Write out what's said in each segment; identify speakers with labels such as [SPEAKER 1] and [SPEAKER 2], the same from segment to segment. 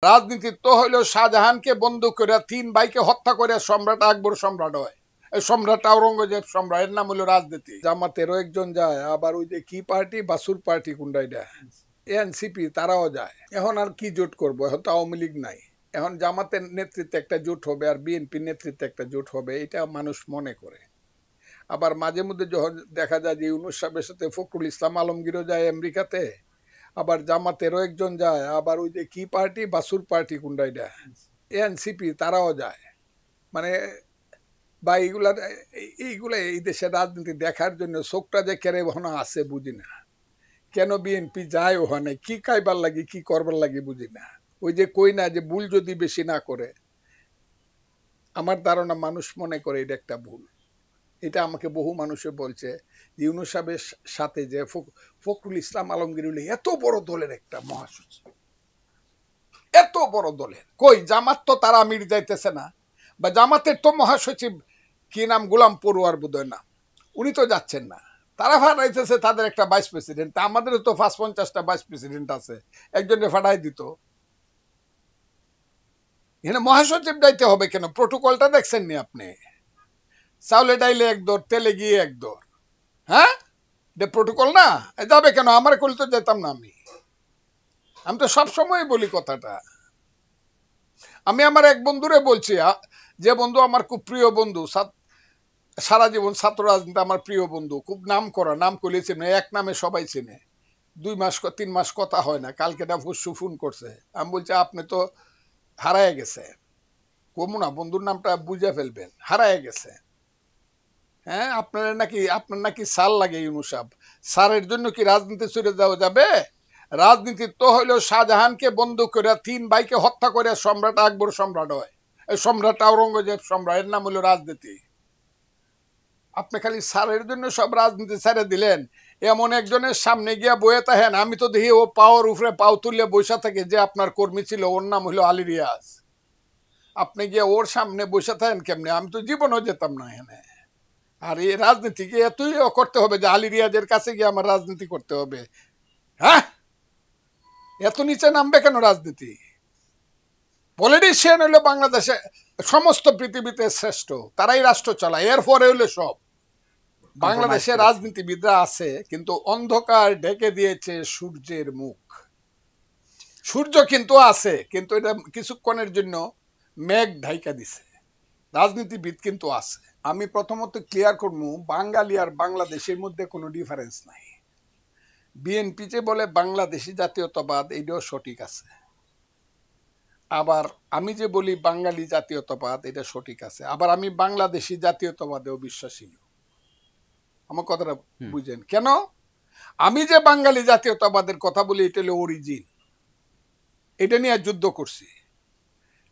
[SPEAKER 1] রাজনীতি তো হইলো শাহজাহানকে বন্দুক করে ৩ ভাইকে হত্যা করে সম্রাট আকবর সম্রাট হয়। এই সম্রাট আওরঙ্গজেব সম্রাট, এর নাম হলো রাজনীতি। জামাতেরও একজন যায়, আবার ওই যে কি পার্টি, বাসুর পার্টি কোনটা এটা, এনসিপি, তারাও যায়। এখন আর কি জোট করবো? এখন তো আওয়ামী লীগ নাই। এখন জামাতের নেতৃত্বে একটা জোট হবে আর বিএনপির নেতৃত্বে একটা জোট হবে, এটা মানুষ মনে করে। আবার মাঝে মধ্যে যখন দেখা যায় যে ইউনূস সাহেবের সাথে ফখরুল ইসলাম আলমগীরও যায় আমেরিকাতে, আবার জামাতেরও একজন যায়, আবার ওই যে কি পার্টি, বাসুর পার্টি কোনটা এটা, এনসিপি, তারাও যায়। মানে বা এইগুলা এই দেশের রাজনীতি দেখার জন্য চোখটা যে কেড়ে ওখানে আছে বুঝি না। কেন বিএনপি যায় ওখানে, কি খাইবার লাগে, কি করবার লাগে বুঝি না। ওই যে কই না যে ভুল যদি বেশি না করে, আমার ধারণা মানুষ মনে করে এটা একটা ভুল। এটা আমাকে বহু মানুষে বলছে, ইউনূস সাহেবের সাথে যে ফখরুল ইসলাম আলমগীর হলো এত বড় দলের একটা মহাসচিব, এত বড় দলের, কই জামাত তো তারা মিট যাইতেছে না, বা জামাতের তো মহাসচিব কি নাম, গোলাম পড়ুয়ার বোধহয় নাম, উনি তো যাচ্ছেন না। তারা ফাটাইতেছে তাদের একটা ভাইস প্রেসিডেন্ট, আমাদেরও তো ৫-৫০টা ভাইস প্রেসিডেন্ট আছে, একজনে ফাটাই দিত। এখানে মহাসচিব যাইতে হবে কেন? প্রোটোকলটা দেখছেন নি আপনি? চাউলে ডাইলে এক দর, তেলে গিয়ে এক দর। হ্যাঁ, এটা প্রোটোকল না? যাবে কেন? আমার করলে তো যেতাম না। আমি তো সবসময় বলি কথাটা। আমি আমার এক বন্ধুরে বলছি, যে বন্ধু আমার খুব প্রিয় বন্ধু, সারা জীবন ছাত্র রাজনীতি আমার প্রিয় বন্ধু, খুব নাম করা, নাম করলে চেনে, এক নামে সবাই চেনে। ২ মাস ৩ মাস কথা হয় না, কালকে না পরশু ফোন করছে। আমি বলছি আপনি তো হারায় গেছে, কমু না, বন্ধুর নামটা বুঝে ফেলবেন, হারায় গেছে। হ্যাঁ, আপনার নাকি সাল লাগে ইউনূস সাহেব, সারের জন্য কি রাজনীতি ছেড়ে দেওয়া যাবে? রাজনীতি তো হইলো শাহজাহানকে বন্দুক করে ৩ ভাইকে হত্যা করে সম্রাট আকবর সম্রাট হয়। এই সম্রাট আওরঙ্গজেব সম্রাট, এর নাম হলো রাজনীতি। আপনি খালি সারের জন্য সব রাজনীতি ছেড়ে দিলেন। এমন একজনের সামনে গিয়া বয়ে থাকেন, আমি তো দেখি ও পাওয়ার উপরে পাও তুললে বসে থাকে, যে আপনার কর্মী ছিল, ওর নাম হলো আলী রিয়াজ। আপনি গিয়া ওর সামনে বসে থাকেন কেমনে? আমি তো জীবনও যেতাম না এখানে। আর এই রাজনীতিকে এতই করতে হবে যে আলী রিয়াজের কাছে গিয়ে আমার রাজনীতি করতে হবে? হ্যাঁ, এত নিচে নামবে কেন রাজনীতি? পলিটিশিয়ান হলো বাংলাদেশে সমস্ত পৃথিবীতে শ্রেষ্ঠ, তারাই রাষ্ট্র চালায়, এরপরে হলো সব। বাংলাদেশে রাজনীতিবিদরা আছে, কিন্তু অন্ধকার ঢেকে দিয়েছে সূর্যের মুখ। সূর্য কিন্তু আছে, কিন্তু এটা কিছুক্ষণের জন্য মেঘ ঢাইকা দিছে। রাজনীতিবিদ কিন্তু আছে। আমি প্রথমত ক্লিয়ার করবো, বাঙালি আর বাংলাদেশের মধ্যে কোনো ডিফারেন্স নাই। বিএনপি যে বলে বাংলাদেশি জাতীয়তাবাদ, এটাও সঠিক আছে। আবার আমি যে বলি বাঙালি জাতীয়তাবাদ, এটা সঠিক আছে। আবার আমি বাংলাদেশি জাতীয়তাবাদেও বিশ্বাসী। আমার কথাটা বুঝেন কেন? আমি যে বাঙালি জাতীয়তাবাদের কথা বলি, এটা হলো অরিজিন, এটা নিয়ে যুদ্ধ করছি।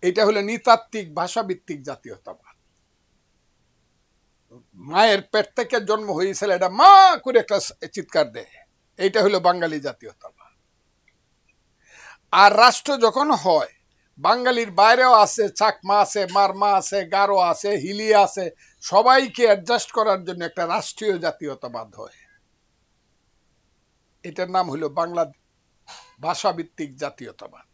[SPEAKER 1] এটা হলো নৃতাত্ত্বিক ভাষাভিত্তিক জাতীয়তাবাদ। মায়ের পেট থেকে জন্ম হয়েছিল, এটা মা করে একটা চিৎকার দেয়, এইটা হলো বাঙালি জাতীয়তাবাদ। আর রাষ্ট্র যখন হয়, বাঙালির বাইরেও আছে, চাকমা আছে, মারমা আছে, গারো আছে, হিলি আছে, সবাইকে অ্যাডজাস্ট করার জন্য একটা রাষ্ট্রীয় জাতীয়তাবাদ হয়। এটার নাম হলো বাংলা ভাষাভিত্তিক জাতীয়তাবাদ,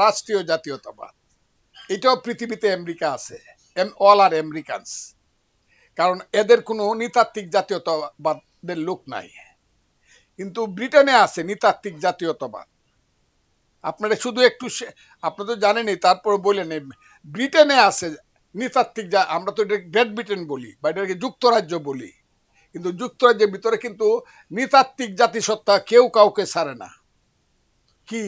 [SPEAKER 1] রাষ্ট্রীয় জাতীয়তাবাদ। এটাও পৃথিবীতে আমেরিকা আছে, অল আর আমেরিকানস, কারণ এদের কোনো নৃতাত্ত্বিক জাতীয়তাবাদের লোক নাই। কিন্তু ব্রিটেনে আছে নৃতাত্ত্বিক জাতীয়তাবাদ। আপনারা শুধু একটু, আপনারা তো জানেনই, তারপর বললেন ব্রিটেনে আছে নৃতাত্ত্বিক, আমরা তো এটা গ্রেট ব্রিটেন বলি, বা এটাকে যুক্তরাজ্য বলি, কিন্তু যুক্তরাজ্যের ভিতরে কিন্তু নৃতাত্ত্বিক জাতিসত্তা কেউ কাউকে ছাড়ে না। কি,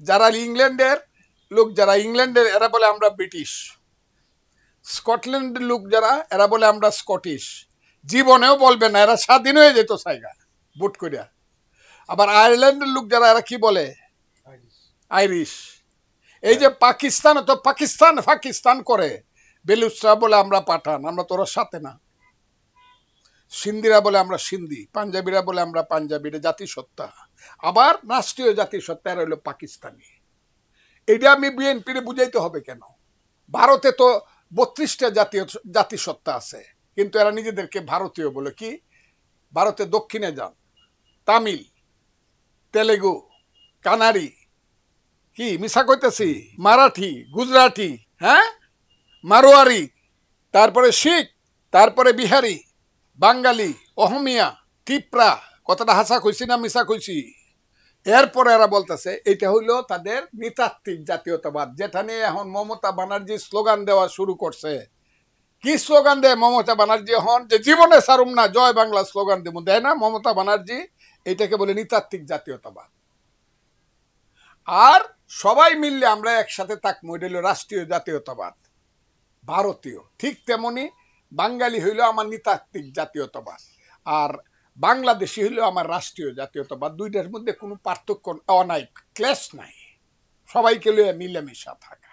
[SPEAKER 1] যারা ইংল্যান্ডের লোক, যারা ইংল্যান্ডের, এরা বলে আমরা ব্রিটিশ। স্কটল্যান্ডের লোক যারা, এরা বলে আমরা স্কটিশ। জীবনেও বলবে না, এরা স্বাধীন হয়ে যেত জায়গা বুট করিয়া। আবার আয়ারল্যান্ডের লোক যারা, এরা কি বলে? আইরিশ। এই যে পাকিস্তান, তো পাকিস্তান পাকিস্তান করে, বেলুচরা বলে আমরা পাঠান, আমরা তোর সাথে না। সিন্ধিরা বলে আমরা সিন্ধি, পাঞ্জাবিরা বলে আমরা পাঞ্জাবি, এটা জাতিসত্তা। আবার রাষ্ট্রীয় জাতিসত্তা এরা হলো পাকিস্তানি। এটা আমি বিএনপির বুঝাইতে হবে কেন? ভারতে তো ৩২টা জাতিসত্তা আছে, কিন্তু এরা নিজেদেরকে ভারতীয় বলে। কি, ভারতে দক্ষিণে যান, তামিল, তেলেগু, কানাড়ি, কি মিছা কইতেছি, মারাঠি, গুজরাটি, হ্যাঁ, মারোয়ারি, তারপরে শিখ, তারপরে বিহারি, বাঙালি, অহমিয়া, ত্রিপুরা, কথাটা হাসা কইছি না মিছা কইছি? এরপরে এরা বলতেছে এটা হইলো তাদের নৃতাত্ত্বিক জাতীয়তাবাদ, যেটা নিয়ে এখন মমতা ব্যানার্জি স্লোগান দেওয়া শুরু করছে। কি স্লোগান দেয় মমতা ব্যানার্জি এখন? যে জীবনে সারুম না, জয় বাংলা স্লোগান দেব, দেয় না মমতা ব্যানার্জি? এটাকে বলে নৃতাত্ত্বিক জাতীয়তাবাদ। আর সবাই মিললে আমরা একসাথে থাকবো, এটা হলো রাষ্ট্রীয় জাতীয়তাবাদ, ভারতীয়। ঠিক তেমনি বাঙালি হইল আমার নৃতাত্ত্বিক জাতীয়তাবাদ, আর বাংলাদেশি হইল আমার রাষ্ট্রীয় জাতীয়তাবাদ। দুইটার মধ্যে কোনো পার্থক্য নাই, ক্লেশ নাই, সবাইকে লইয়া মিলেমিশা থাকে।